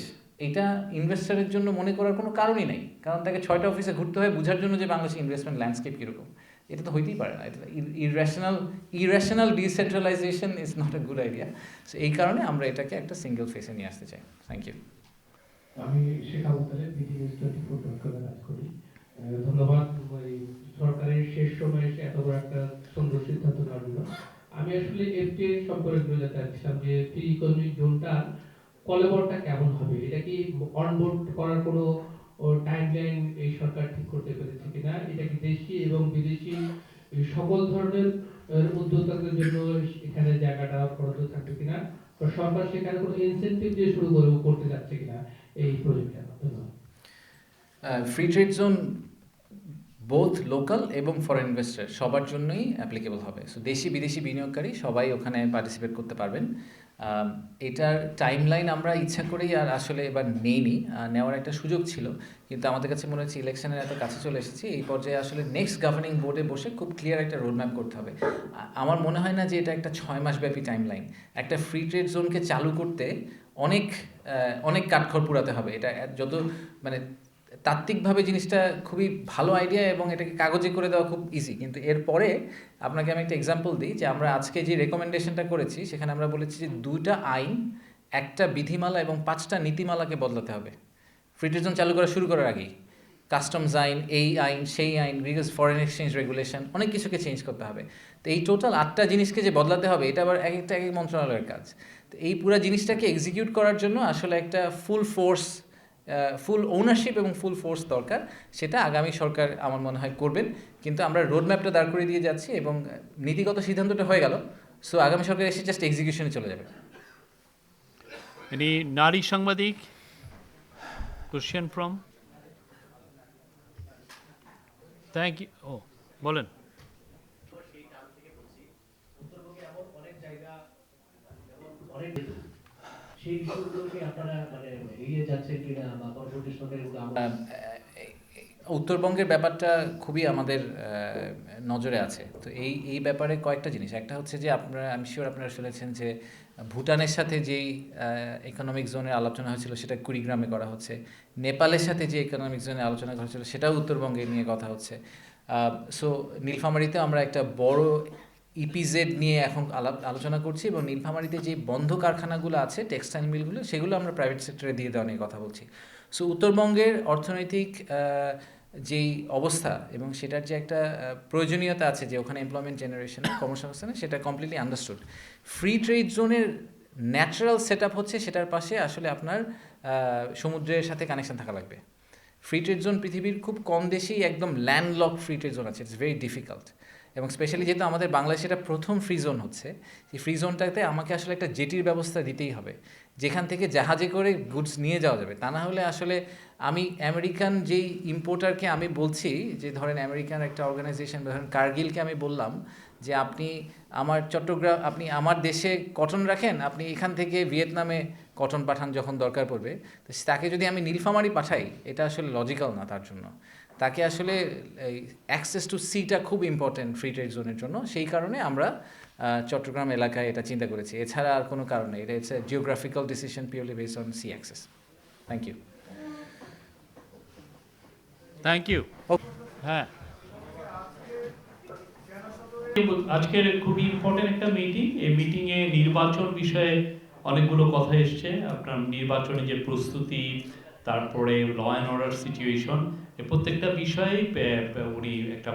এটা ইনভেস্টরের জন্য মনে করার কোনো কারণই নেই, কারণ তাকে 6টা অফিসে ঘুরতে হয় বোঝার জন্য যে বাংলাদেশের ইনভেস্টমেন্ট ল্যান্ডস্কেপ কীরকম। এটা তো হইতেই পারে না। এটা irrational decentralisation is not a good idea. So এই কারণে আমরা এটাকে একটা সিঙ্গেল ফেসে নিয়ে আসতে চাই। Thank you. আমি শেখ আবু তালেব, বিডি নিউজ 24 কাজ করি। ধন্যবাদ এই সরকারের শেষ সময়ে এসে এত বড় একটা সুন্দর সিদ্ধান্ত নেওয়ার জন্য। আমি আসলে এফটিএ সম্পর্কে বলতে চাচ্ছিলাম যে প্রি ইকোনমিক জোনটা ফলোঅভারটা কেমন হবে? এটা কি অনবোর্ড করার কোনো টাইমলাইন এই সরকার ঠিক করতে পেরেছে কিনা? এটা কি দেশি এবং বিদেশি এই সকল ধরনের উদ্যোক্তাদের জন্য এখানে জায়গাটা বরাদ্দ থাকবে কিনা? বা সরকার সেখানে কোনো ইনসেনটিভ দিয়ে শুরু করতে যাচ্ছে কিনা এই প্রজেক্টটা? ধন্যবাদ। Free trade zone both local এবং ফরেন ইনভেস্টর সবার জন্যই অ্যাপ্লিকেবল হবে। সো দেশি বিদেশি বিনিয়োগকারী সবাই ওখানে পার্টিসিপেট করতে পারবেন। এটার টাইমলাইন আমরা ইচ্ছা করেই আর আসলে এবার নেইনি, নেওয়ার একটা সুযোগ ছিল, কিন্তু আমাদের কাছে মনে হচ্ছে ইলেকশনের এত কাছে চলে এসেছি, এই পর্যায়ে আসলে নেক্সট গভর্নিং বোর্ডে বসে খুব ক্লিয়ার একটা রোডম্যাপ করতে হবে। আমার মনে হয় না যে এটা একটা 6 মাস ব্যাপী টাইমলাইন। একটা ফ্রি ট্রেড জোনকে চালু করতে অনেক কাঠখড় পুরাতে হবে। এটা যত মানে তাত্ত্বিকভাবে জিনিসটা খুবই ভালো আইডিয়া এবং এটাকে কাগজে করে দেওয়া খুব ইজি, কিন্তু এরপরে আপনাকে আমি একটা এক্সাম্পল দিই যে আমরা আজকে যে রেকমেন্ডেশনটা করেছি সেখানে আমরা বলেছি যে 2টা আইন, একটা বিধিমালা এবং 5টা নীতিমালাকে বদলাতে হবে ফ্রি ট্রেড জোন চালু করা শুরু করার আগেই। কাস্টমস আইন, এই আইন, সেই আইন, বিকজ ফরেন এক্সচেঞ্জ রেগুলেশন, অনেক কিছুকে চেঞ্জ করতে হবে। তো এই টোটাল 8টা জিনিসকে যে বদলাতে হবে এটা আবার এক এক মন্ত্রণালয়ের কাজ। তো এই পুরো জিনিসটাকে এক্সিকিউট করার জন্য আসলে একটা ফুল ওনারশিপ এবং ফুল ফোর্স দরকার। সেটা আগামী সরকার আমার মনে হয় করবেন, কিন্তু আমরা রোডম্যাপটা দাঁড় করে দিয়ে যাচ্ছি এবং নীতিগত সিদ্ধান্তটা হয়ে গেল। সো আগামী সরকার এসে জাস্ট এক্সিকিউশনে চলে যাবে। Any নারী সাংবাদিক? Question from? Thank you. Oh, বলেন। সেই বিষয়গুলোকে আপনারা মানে এড়িয়ে যাচ্ছেন কিনা বা পরবর্তী সরকারের উত্তরবঙ্গের ব্যাপারটা খুবই আমাদের নজরে আছে। তো এই ব্যাপারে কয়েকটা জিনিস, একটা হচ্ছে যে আমি শিওর আপনারা শুনেছেন যে ভুটানের সাথে যেই ইকোনমিক জোনের আলোচনা হয়েছিল সেটা কুড়িগ্রামে করা হচ্ছে। নেপালের সাথে যে ইকোনমিক জোনের আলোচনা করা হয়েছিল সেটাও উত্তরবঙ্গে নিয়ে কথা হচ্ছে। সো নীলফামারীতে আমরা একটা বড় ইপিজেড নিয়ে এখন আলোচনা করছি এবং নীলফামারীতে যে বন্ধ কারখানাগুলো আছে টেক্সটাইল মিলগুলো, সেগুলো আমরা প্রাইভেট সেক্টরে দিয়ে দেওয়া নিয়ে কথা বলছি। সো উত্তরবঙ্গের অর্থনৈতিক যেই অবস্থা এবং সেটার যে একটা প্রয়োজনীয়তা আছে যে ওখানে এমপ্লয়মেন্ট জেনারেশনে, কর্মসংস্থানে, সেটা কমপ্লিটলি আন্ডারস্টুড। ফ্রি ট্রেড জোনের ন্যাচারাল সেট আপ হচ্ছে সেটার পাশে আসলে আপনার সমুদ্রের সাথে কানেকশন থাকা লাগবে। ফ্রি ট্রেড জোন পৃথিবীর খুব কম দেশেই একদম ল্যান্ডলক ফ্রি ট্রেড জোন আছে, ইটস ভেরি ডিফিকাল্ট। এবং স্পেশালি যেহেতু আমাদের বাংলাদেশে এটা প্রথম ফ্রি জোন হচ্ছে, সেই ফ্রি জোনটাতে আমাকে আসলে একটা জেটির ব্যবস্থা দিতেই হবে যেখান থেকে জাহাজে করে গুডস নিয়ে যাওয়া যাবে। তা না হলে আসলে আমি আমেরিকান যেই ইম্পোর্টারকে আমি বলছি যে ধরেন আমেরিকান একটা অর্গানাইজেশন, ধরেন কার্গিলকে আমি বললাম যে আপনি আপনি আমার দেশে কটন রাখেন, আপনি এখান থেকে ভিয়েতনামে কটন পাঠান যখন দরকার পড়বে, তো তাকে যদি আমি নীলফামারী পাঠাই এটা আসলে লজিক্যাল না তার জন্য। তাকে আসলে এই অ্যাক্সেস টু সিটা খুব ইম্পর্টেন্ট ফ্রি ট্রেড জোনের জন্য। সেই কারণে আমরা চট্টগ্রাম এলাকায় এটা চিন্তা করেছি, এছাড়া আর কোনো কারণে। এটা it's a geographical decision purely based on sea access. Thank you. Thank you. হ্যাঁ, আজকের খুবই ইম্পর্টেন্ট একটা মিটিং। এই মিটিংয়ে নির্বাচন বিষয়ে অনেকগুলো কথা এসছে। আপনার নির্বাচনে যে প্রস্তুতি, তারপরে ল অ্যান্ড অর্ডার সিচুয়েশন, এই প্রত্যেকটা বিষয়ে উনি একটা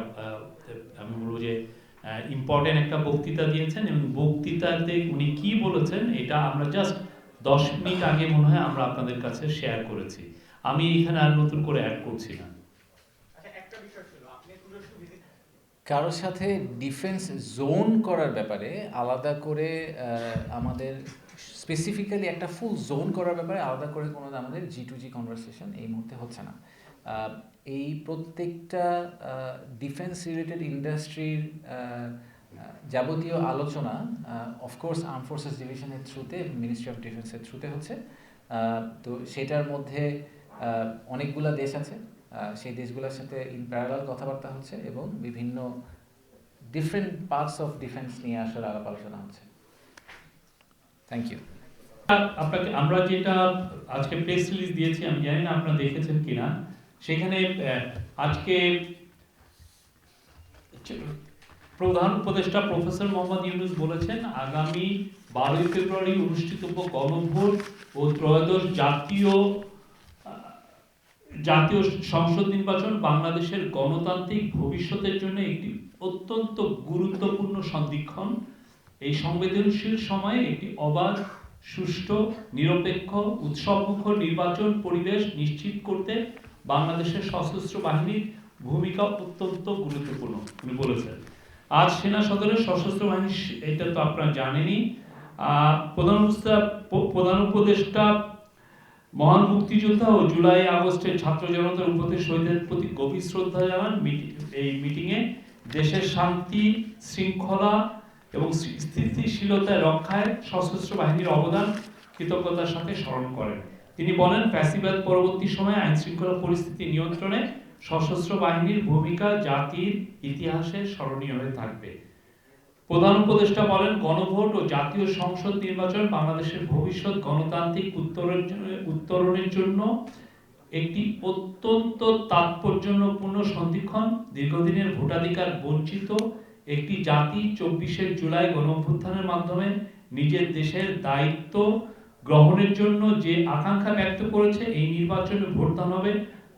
আমি বলবো যে ইম্পর্টেন্ট একটা বক্তৃতা দিয়েছেন। এবং বক্তৃতাতে উনি কি বলেছেন এটা আমরা জাস্ট 10 মিনিট আগে মনে হয় আমরা আপনাদের কাছে শেয়ার করেছি। আমি এখানে আর নতুন করে অ্যাড করছি না। কারোর সাথে ডিফেন্স জোন করার ব্যাপারে আলাদা করে আমাদের স্পেসিফিক্যালি একটা ফুল জোন করার ব্যাপারে আলাদা করে কোনো আমাদের G2G কনভারসেশন এই মুহূর্তে হচ্ছে না। এই প্রত্যেকটা ডিফেন্স রিলেটেড ইন্ডাস্ট্রির যাবতীয় আলোচনা অফকোর্স আর্ম ফোর্সেস ডিভিশনের থ্রুতে, মিনিস্ট্রি অফ ডিফেন্সের থ্রুতে হচ্ছে। তো সেটার মধ্যে অনেকগুলো দেশ আছে, সেই দেশগুলোর সাথে ইন প্যারালাল কথাবার্তা হচ্ছে এবং বিভিন্ন ডিফারেন্ট পার্টস অফ ডিফেন্স নিয়ে আসলে আলাপ আলোচনা হচ্ছে। Thank you. আপনাকে আমরা যেটা আজকে প্রেস রিলিজ দিয়েছি, আমি জানি না আপনারা দেখেছেন কিনা, সেখানে আজকে প্রধান উপদেষ্টা প্রফেসর মোহাম্মদ ইউনূস বলেছেন আগামী 12 ফেব্রুয়ারি অনুষ্ঠিতব্য গণভোট ও ত্রয়োদশ জাতীয় সংসদ নির্বাচন বাংলাদেশের গণতান্ত্রিক ভবিষ্যতের জন্য একটি অত্যন্ত গুরুত্বপূর্ণ সন্ধিক্ষণ। এই সংবেদনশীল সময়ে একটি অবাধ, সুষ্ঠু, নিরপেক্ষ, উৎসবমুখর নির্বাচন পরিবেশ নিশ্চিত করতে বাংলাদেশের সশস্ত্র বাহিনীর ভূমিকা অত্যন্ত গুরুত্বপূর্ণ উনি বলেছেন। আজ সেনা সদরের সশস্ত্র বাহিনী, এটা তো আপনারা জানেনই, প্রধান উপদেষ্টা মহান মুক্তিযোদ্ধা ও জুলাই আগস্টের ছাত্র জনতার উপদেশ শহীদের প্রতি গভীর শ্রদ্ধা জানান। এই মিটিংয়ে দেশের শান্তি, শৃঙ্খলা এবং স্থিতিশীলতা রক্ষায় সশস্ত্র বাহিনীর অবদান কৃতজ্ঞতার সাথে স্মরণ করেন। তিনি বলেন, ফ্যাসিবাদ পরবর্তী সময়ে আইন শৃঙ্খলা পরিস্থিতি নিয়ন্ত্রণে সশস্ত্র বাহিনীর ভূমিকা জাতির ইতিহাসে স্মরণীয় হয়ে থাকবে। প্রধান উপদেষ্টা বলেন, গণভোট ও জাতীয় সংসদ নির্বাচন বাংলাদেশের ভবিষ্যৎ গণতান্ত্রিক উত্তরণের জন্য একটি অত্যন্ত তাৎপর্যপূর্ণ সন্ধিক্ষণ। দীর্ঘদিনের ভোটাধিকার বঞ্চিত একটি জাতি 24শে জুলাই গণঅভ্যুত্থানের মাধ্যমে নিজের দেশের দায়িত্ব গ্রহণের জন্য যে আকাঙ্ক্ষা ব্যক্ত করেছে, এই নির্বাচনে ভোটদান হবে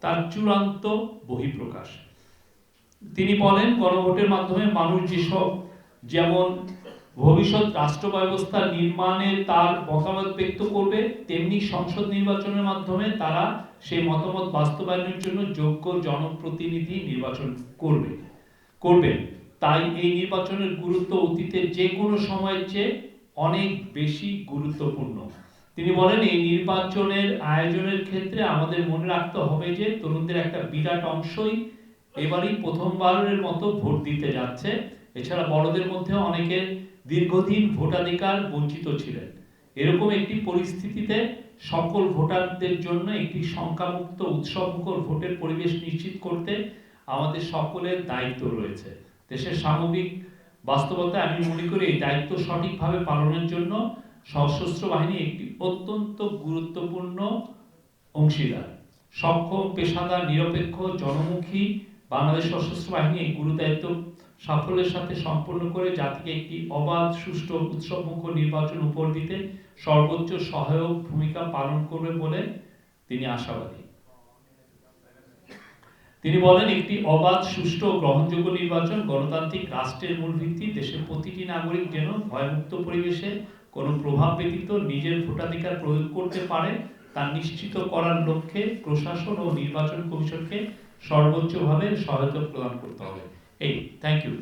তার চূড়ান্ত বহিঃপ্রকাশ। তিনি বলেন, গণভোটের মাধ্যমে মানুষ যেমন ভবিষ্যৎ রাষ্ট্র ব্যবস্থা নির্মাণে তার মতামত ব্যক্ত করবে, তেমনি সংসদ নির্বাচনের মাধ্যমে তারা সেই মতামত বাস্তবায়নের জন্য যোগ্য জনপ্রতিনিধি নির্বাচন করবেন। তাই এই নির্বাচনের গুরুত্ব অতীতের যে কোনো সময়ের চেয়ে অনেক বেশি গুরুত্বপূর্ণ। তিনি বলেন, এই নির্বাচনের আয়োজনের ক্ষেত্রে আমাদের মনে রাখতে হবে যে তরুণদের একটা বিরাট অংশই এবারই প্রথমবারের মতো ভোট দিতে যাচ্ছে। এছাড়া বড়দের মধ্যে অনেকের দীর্ঘদিন ভোটাধিকার বঞ্চিত ছিলেন। এরকম একটি পরিস্থিতিতে সকল ভোটারদের জন্য একটি শঙ্কামুক্ত উৎসবমুখর ভোটের পরিবেশ নিশ্চিত করতে আমাদের সকলের দায়িত্ব রয়েছে। দেশের সামগ্রিক বাস্তবতায় আমি মনে করি এই দায়িত্ব সঠিকভাবে পালনের জন্য সশস্ত্র বাহিনী একটি অত্যন্ত গুরুত্বপূর্ণ অংশীদার। সক্ষম, পেশাদার, নিরপেক্ষ, জনমুখী বাংলাদেশ সশস্ত্র বাহিনী এই গুরুদায়িত্ব সাফল্যের সাথে সম্পন্ন করে জাতিকে একটি অবাধ, সুষ্ঠু, উৎসবমুখর নির্বাচন উপহার দিতে সর্বোচ্চ সহায়ক ভূমিকা পালন করবে বলে তিনি আশাবাদী। তিনি বলেন, একটি অবাধ, সুষ্ঠু ও গ্রহণযোগ্য নির্বাচন গণতান্ত্রিক রাষ্ট্রের মূল ভিত্তি। দেশের প্রতিটি নাগরিক যেন ভয়মুক্ত পরিবেশে কোনো প্রভাব ব্যতীত নিজের ভোটাধিকার প্রয়োগ করতে পারে তা নিশ্চিত করার লক্ষ্যে প্রশাসন ও নির্বাচন কমিশনকে সর্বোচ্চভাবে সহায়তা প্রদান করতে হবে। Thank you.